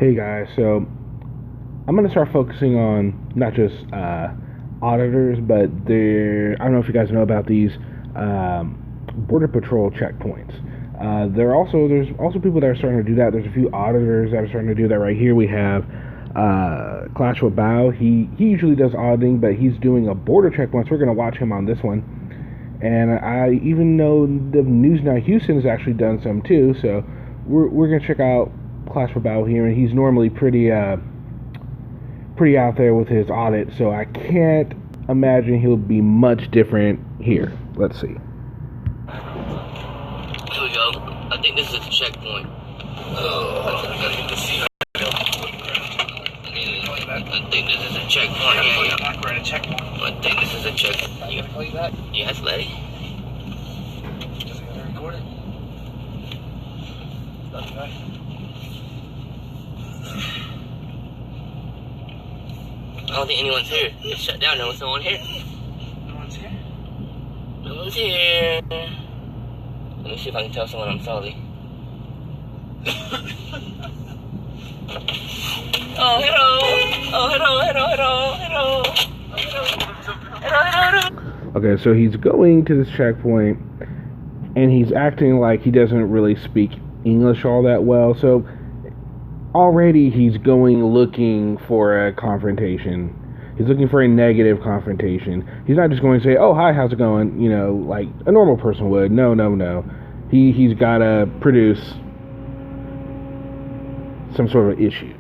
Hey guys, so I'm gonna start focusing on not just auditors, but I don't know if you guys know about these border patrol checkpoints. There's also people that are starting to do that. There's a few auditors that are starting to do that. Right here we have Clash with Bao. He usually does auditing, but he's doing a border checkpoint. So we're gonna watch him on this one. And I even know the News Now Houston has actually done some too. So we're gonna check out Clash with Bao here, and he's normally pretty out there with his audit, so I can't imagine he'll be much different here. Let's see. Here we go. I think this is a checkpoint. I gotta get the seat. I think this is a checkpoint. We're at a checkpoint. I think this is a checkpoint. You gonna call you back? Yes, lady. Does it gonna record it? That's right. I don't think anyone's here. It's shut down. No one's here. No one's here? No one's here. Let me see if I can tell someone I'm sorry. Oh, hello. Oh, hello. Okay, so he's going to this checkpoint, and he's acting like he doesn't really speak English all that well, so already he's going looking for a confrontation. He's looking for a negative confrontation. He's not just going to say, "Oh, hi, how's it going?" You know, like a normal person would. No. He's got to produce some sort of issue.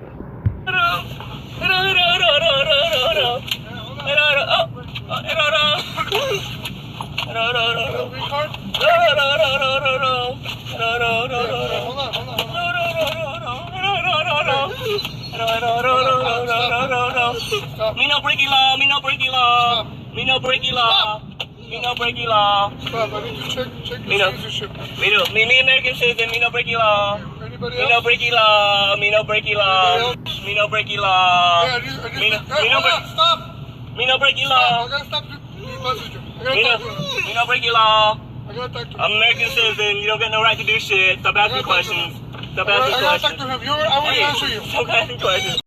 Me no breaky law. Me no breaky law. Me no breaky law. Me no breaky law. Stop, I need to check your citizenship. Me American citizen. Me no breaky law. Anybody Me else? no breaky law. Me no breaky law. Me no breaky law. Yeah, stop! Me no breaky Stop, law. I gotta stop you. Message you. I Me gotta talk to him. no breaky law. I gotta talk to him. I'm American citizen. You don't got no right to do shit. Stop asking questions. Stop asking I gotta talk questions. to him. I want to answer you. Stop asking questions.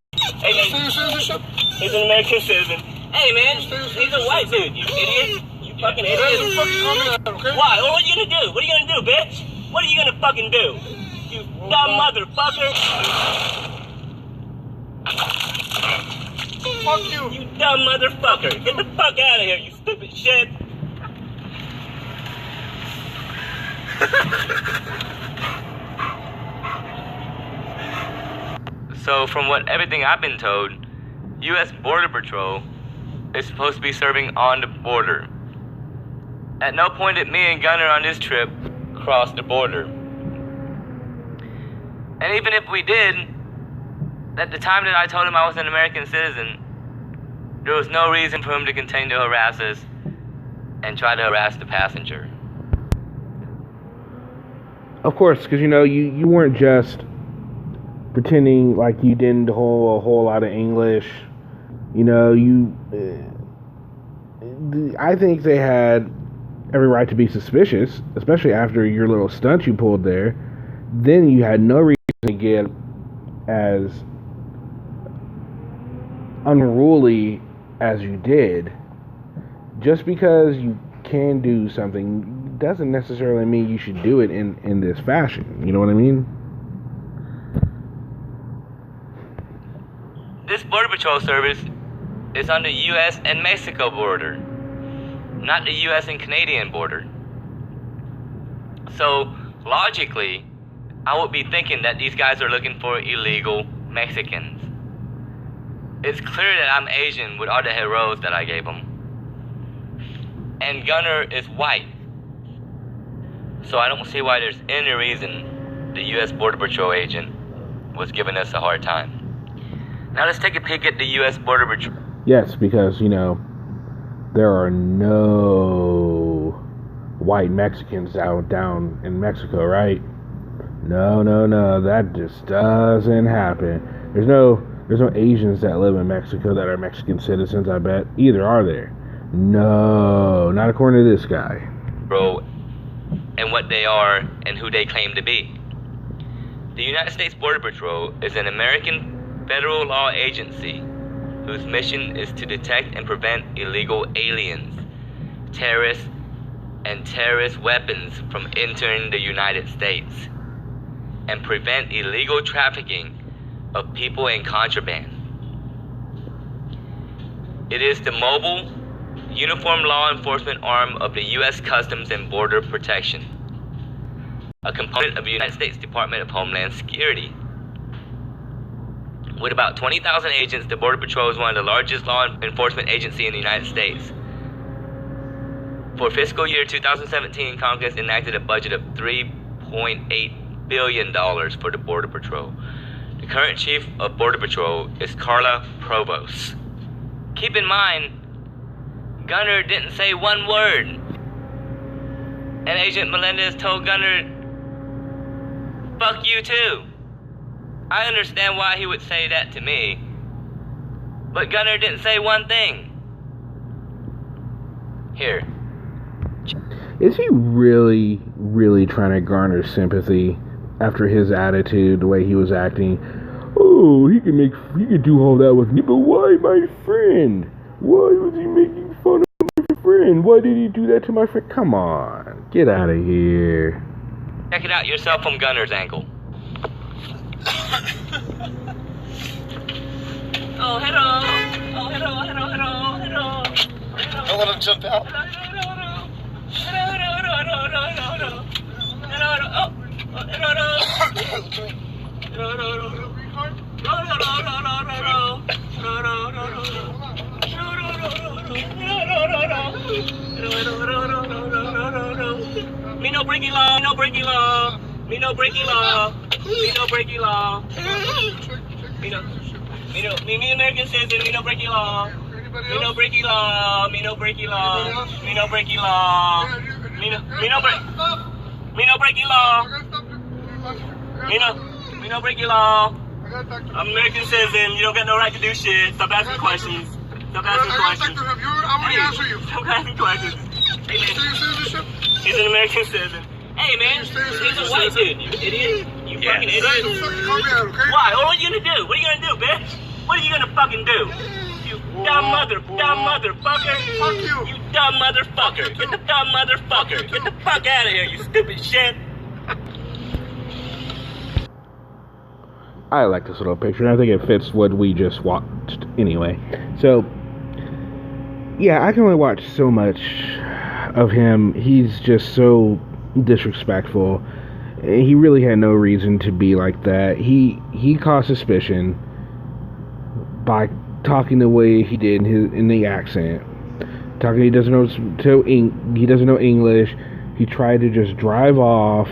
Hey, Say man. your citizenship? He's an American citizen. Hey, man. He's a white dude. You idiot. You fucking Hey, idiot. you fucking call me that, okay? Why? Well, what are you gonna do? What are you gonna do, bitch? What are you gonna fucking do? You dumb motherfucker. Fuck you. You dumb motherfucker. Get the fuck out of here, you stupid shit. So, from everything I've been told, U.S. Border Patrol is supposed to be serving on the border. At no point did me and Gunner on this trip cross the border. And even if we did, at the time that I told him I was an American citizen, there was no reason for him to continue to harass us and try to harass the passenger. Of course, because you weren't just pretending like you didn't know a whole lot of English. I think they had every right to be suspicious, especially after your little stunt you pulled there. Then you had no reason to get as unruly as you did. Just because you can do something doesn't necessarily mean you should do it in this fashion. You know what I mean? This Border Patrol service is on the U.S. and Mexico border, not the U.S. and Canadian border. So, logically, I would be thinking that these guys are looking for illegal Mexicans. It's clear that I'm Asian with all the heroes that I gave them. And Gunner is white. So I don't see why there's any reason the U.S. Border Patrol agent was giving us a hard time. Now let's take a peek at the U.S. Border Patrol. Yes, because, there are no white Mexicans down in Mexico, right? No, that just doesn't happen. There's no Asians that live in Mexico that are Mexican citizens, I bet. Either are there. No, not according to this guy. Bro, and what they are and who they claim to be. The United States Border Patrol is an American federal law agency whose mission is to detect and prevent illegal aliens, terrorists, and terrorist weapons from entering the United States, and prevent illegal trafficking of people and contraband. It is the mobile, uniform law enforcement arm of the U.S. Customs and Border Protection, a component of the United States Department of Homeland Security. With about 20,000 agents, the Border Patrol is one of the largest law enforcement agencies in the United States. For fiscal year 2017, Congress enacted a budget of $3.8 billion for the Border Patrol. The current chief of Border Patrol is Carla Provost. Keep in mind, Gunner didn't say one word. And Agent Melendez told Gunner, "Fuck you too." I understand why he would say that to me, but Gunner didn't say one thing. Here. Is he really, really trying to garner sympathy after his attitude, the way he was acting? Oh, he could do all that with me, but why my friend? Why was he making fun of my friend? Why did he do that to my friend? Come on, get out of here. Check it out yourself from Gunner's angle. Oh, hello. Oh, hello, hello, hello, hello. Don't let him jump out. Me no breaky law, no breaky law. Me no breaky law. Me no breaky law. Me American citizen, me no breaky law. Me no breaky law. Me no breaky law. Me no breaky law. Me no breaky law. Me no breaky law. I'm American citizen. You don't got no right to do shit. Stop asking questions. Stop asking questions. I'm gonna answer you. Stop asking questions. Hey man, he's an American citizen. Hey man, he's a white dude. You idiot. You fucking idiot. Why? What are you gonna do? What are you gonna do, bitch? What are you gonna fucking do? You dumb motherfucker. Fuck you. You dumb motherfucker. Get the dumb motherfucker. Get the fuck out of here, you stupid shit. I like this little picture, and I think it fits what we just watched anyway. So, yeah, I can only watch so much of him. He's just so disrespectful. He really had no reason to be like that. He caused suspicion by talking the way he did in the accent. He doesn't know English. He tried to just drive off.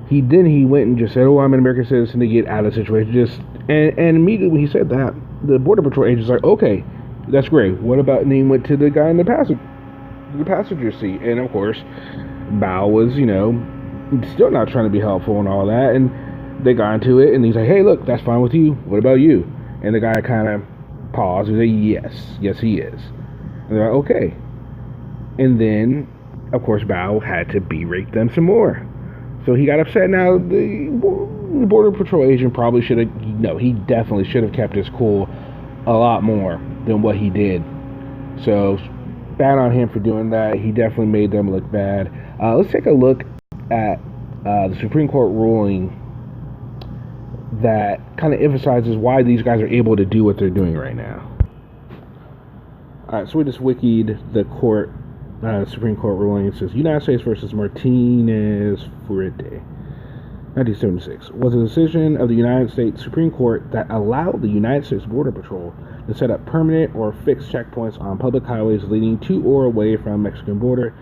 He went and just said, "Oh, I'm an American citizen," to get out of the situation. And immediately when he said that, the Border Patrol agent's like, "Okay, that's great. What about?" And he went to the guy in the passenger seat, and of course, Bao was, still not trying to be helpful and all that. And they got into it, and he's like, "Hey, look, that's fine with you. What about you?" And the guy kind of paused and said, "Yes, he is." And they're like, "Okay." And then, of course, Bao had to berate them some more. So he got upset. Now, the Border Patrol agent probably should have, he definitely should have kept his cool a lot more than what he did. So, bad on him for doing that. He definitely made them look bad. Let's take a look at the Supreme Court ruling that kind of emphasizes why these guys are able to do what they're doing right now. Alright, so we just wikied the Supreme Court ruling. It says United States versus Martinez Furete, 1976, was a decision of the United States Supreme Court that allowed the United States Border Patrol to set up permanent or fixed checkpoints on public highways leading to or away from the Mexican border,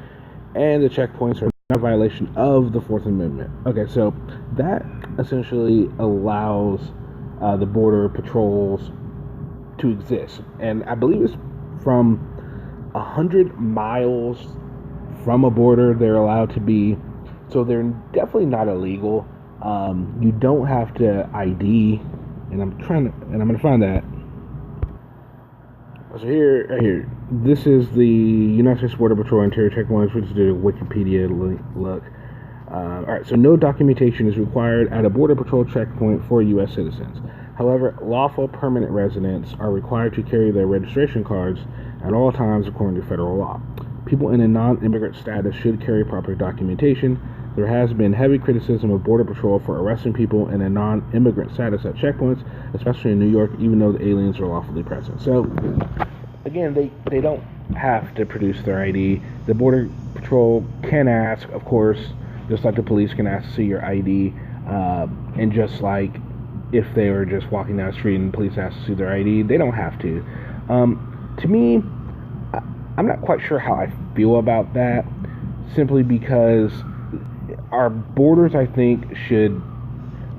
and the checkpoints are not a violation of the Fourth Amendment. Okay, so that essentially allows the border patrols to exist, and I believe it's from 100 miles from a border they're allowed to be, so they're definitely not illegal. You don't have to ID, and I'm gonna find that. So right here, this is the United States Border Patrol interior checkpoints, which is the Wikipedia look. Alright, so no documentation is required at a Border Patrol checkpoint for U.S. citizens. However, lawful permanent residents are required to carry their registration cards at all times according to federal law. People in a non-immigrant status should carry proper documentation. There has been heavy criticism of Border Patrol for arresting people in a non-immigrant status at checkpoints, especially in New York, even though the aliens are lawfully present. So, again, they don't have to produce their ID. The Border Patrol can ask, of course, just like the police can ask to see your ID, and just like if they were just walking down the street and the police ask to see their ID, they don't have to. To me, I'm not quite sure how I feel about that, simply because our borders, I think, should...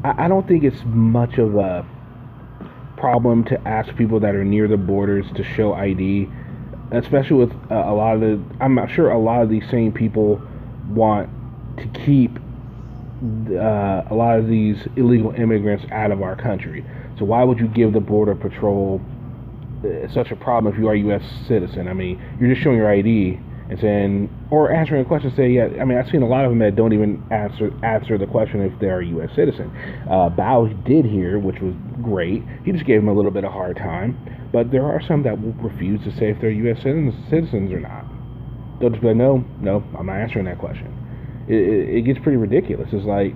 I don't think it's much of a problem to ask people that are near the borders to show ID, especially with a lot of the... I'm not sure a lot of these same people want to keep a lot of these illegal immigrants out of our country. So why would you give the Border Patrol such a problem if you are a U.S. citizen? I mean, you're just showing your ID and saying, or answering a question, say, yeah. I mean, I've seen a lot of them that don't even answer the question if they are a U.S. citizen. Bao did here, which was great. He just gave them a little bit of hard time. But there are some that will refuse to say if they're U.S. citizens or not. They'll just be like, no, I'm not answering that question. It gets pretty ridiculous. It's like,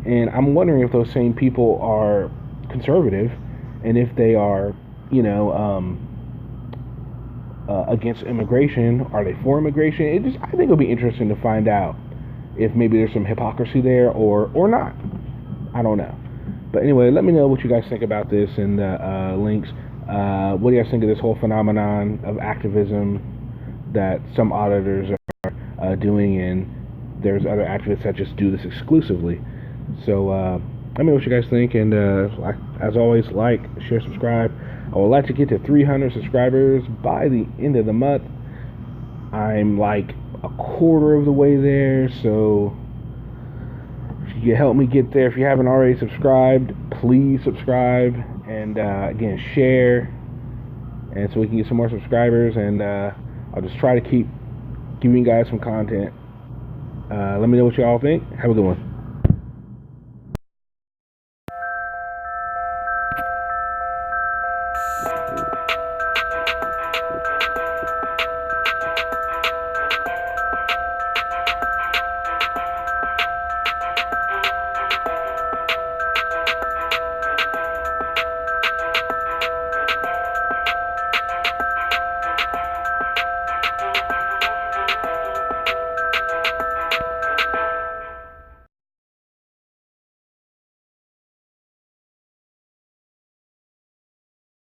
and I'm wondering if those same people are conservative, and if they are, against immigration. Are they for immigration? I think it'll be interesting to find out if maybe there's some hypocrisy there or not. I don't know. But anyway, let me know what you guys think about this in the links. What do you guys think of this whole phenomenon of activism that some auditors are doing, and there's other activists that just do this exclusively? So let me know what you guys think, and as always, like, share, subscribe. I would like to get to 300 subscribers by the end of the month. I'm like a quarter of the way there, so if you can help me get there, if you haven't already subscribed, please subscribe, and again, share, and so we can get some more subscribers, and I'll just try to keep giving you guys some content. Let me know what you all think. Have a good one.